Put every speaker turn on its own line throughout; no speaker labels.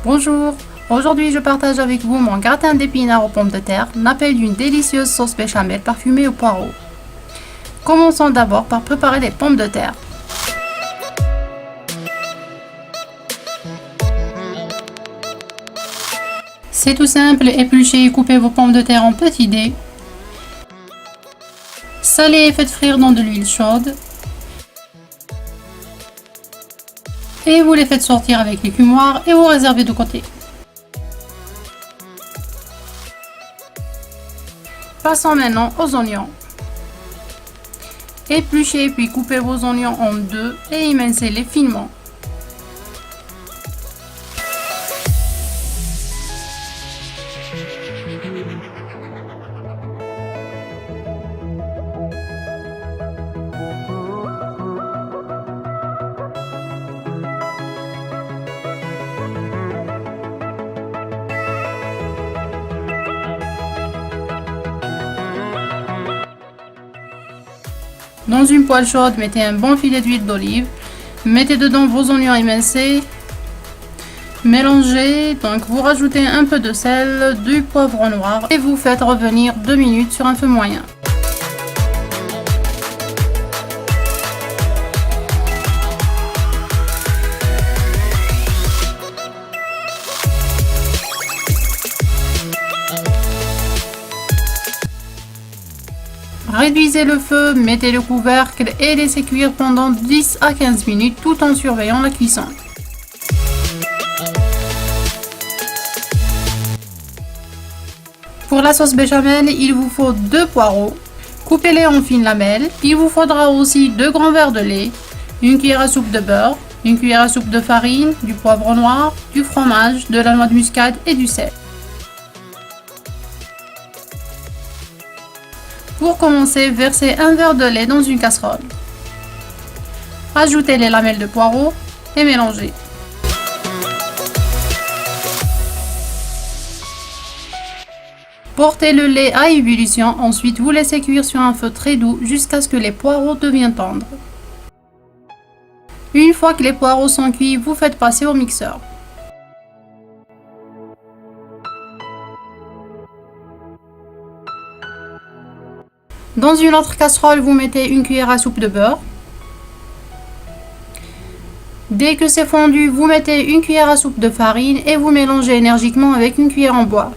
Bonjour, aujourd'hui je partage avec vous mon gratin d'épinards aux pommes de terre, nappé d'une délicieuse sauce béchamel parfumée au poireau. Commençons d'abord par préparer les pommes de terre. C'est tout simple, épluchez et coupez vos pommes de terre en petits dés. Salez et faites frire dans de l'huile chaude. Et vous les faites sortir avec l'écumoire et vous réservez de côté. Passons maintenant aux oignons. Épluchez puis coupez vos oignons en deux et émincez-les finement. Dans une poêle chaude, mettez un bon filet d'huile d'olive. Mettez dedans vos oignons émincés. Mélangez, donc vous rajoutez un peu de sel, du poivre noir et vous faites revenir 2 minutes sur un feu moyen. Réduisez le feu, mettez le couvercle et laissez cuire pendant 10 à 15 minutes tout en surveillant la cuisson. Pour la sauce béchamel, il vous faut 2 poireaux. Coupez-les en fines lamelles. Il vous faudra aussi 2 grands verres de lait, une cuillère à soupe de beurre, une cuillère à soupe de farine, du poivre noir, du fromage, de la noix de muscade et du sel. Pour commencer, versez un verre de lait dans une casserole. Ajoutez les lamelles de poireaux et mélangez. Portez le lait à ébullition, ensuite vous laissez cuire sur un feu très doux jusqu'à ce que les poireaux deviennent tendres. Une fois que les poireaux sont cuits, vous faites passer au mixeur. Dans une autre casserole, vous mettez une cuillère à soupe de beurre. Dès que c'est fondu, vous mettez une cuillère à soupe de farine et vous mélangez énergiquement avec une cuillère en bois.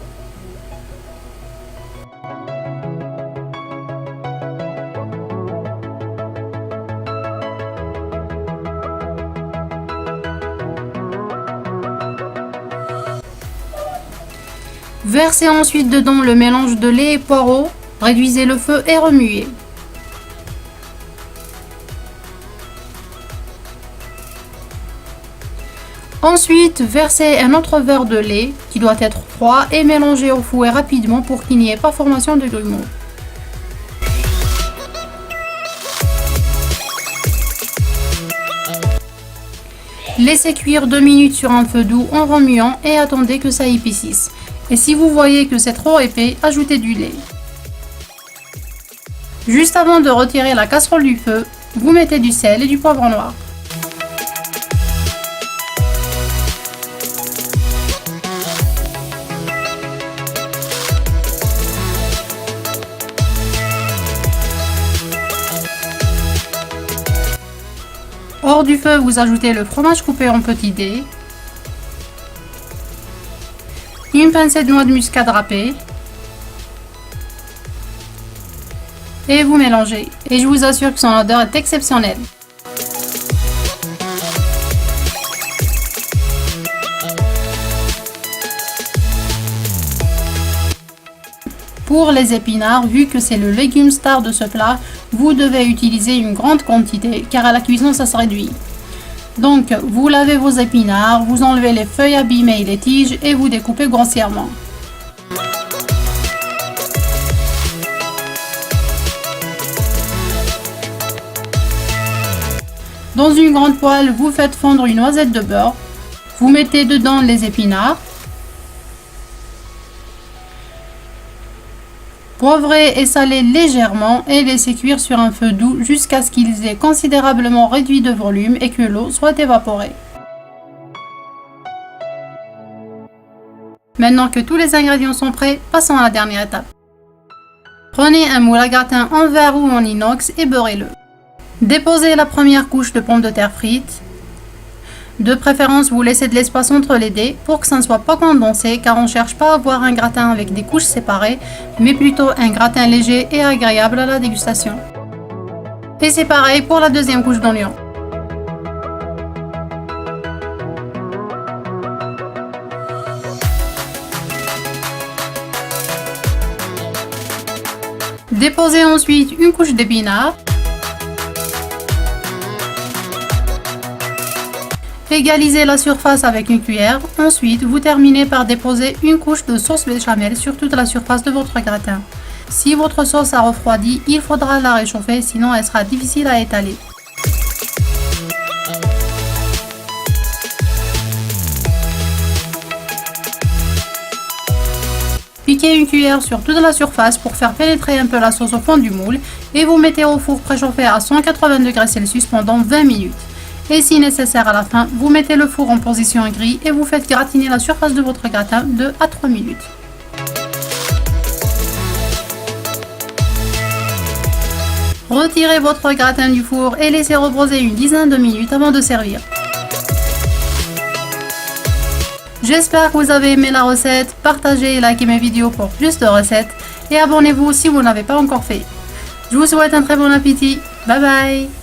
Versez ensuite dedans le mélange de lait et poireaux. Réduisez le feu et remuez. Ensuite, versez un autre verre de lait qui doit être froid et mélangez au fouet rapidement pour qu'il n'y ait pas formation de grumeaux. Laissez cuire 2 minutes sur un feu doux en remuant et attendez que ça épaississe. Et si vous voyez que c'est trop épais, ajoutez du lait. Juste avant de retirer la casserole du feu, vous mettez du sel et du poivre noir. Hors du feu, vous ajoutez le fromage coupé en petits dés, une pincée de noix de muscade râpée, et vous mélangez. Et je vous assure que son odeur est exceptionnelle. Pour les épinards, vu que c'est le légume star de ce plat, vous devez utiliser une grande quantité car à la cuisson ça se réduit. Donc vous lavez vos épinards, vous enlevez les feuilles abîmées et les tiges et vous découpez grossièrement. Dans une grande poêle, vous faites fondre une noisette de beurre. Vous mettez dedans les épinards. Poivrez et salez légèrement et laissez cuire sur un feu doux jusqu'à ce qu'ils aient considérablement réduit de volume et que l'eau soit évaporée. Maintenant que tous les ingrédients sont prêts, passons à la dernière étape. Prenez un moule à gratin en verre ou en inox et beurrez-le. Déposez la première couche de pommes de terre frites. De préférence, vous laissez de l'espace entre les dés pour que ça ne soit pas condensé, car on ne cherche pas à avoir un gratin avec des couches séparées, mais plutôt un gratin léger et agréable à la dégustation. Et c'est pareil pour la deuxième couche d'oignons. Déposez ensuite une couche d'épinards. Égalisez la surface avec une cuillère. Ensuite, vous terminez par déposer une couche de sauce béchamel sur toute la surface de votre gratin. Si votre sauce a refroidi, il faudra la réchauffer, sinon elle sera difficile à étaler. Piquez une cuillère sur toute la surface pour faire pénétrer un peu la sauce au fond du moule et vous mettez au four préchauffé à 180 degrés Celsius pendant 20 minutes. Et si nécessaire à la fin, vous mettez le four en position grille et vous faites gratiner la surface de votre gratin 2 à 3 minutes. Retirez votre gratin du four et laissez reposer une dizaine de minutes avant de servir. J'espère que vous avez aimé la recette, partagez et likez mes vidéos pour plus de recettes et abonnez-vous si vous ne l'avez pas encore fait. Je vous souhaite un très bon appétit, bye bye.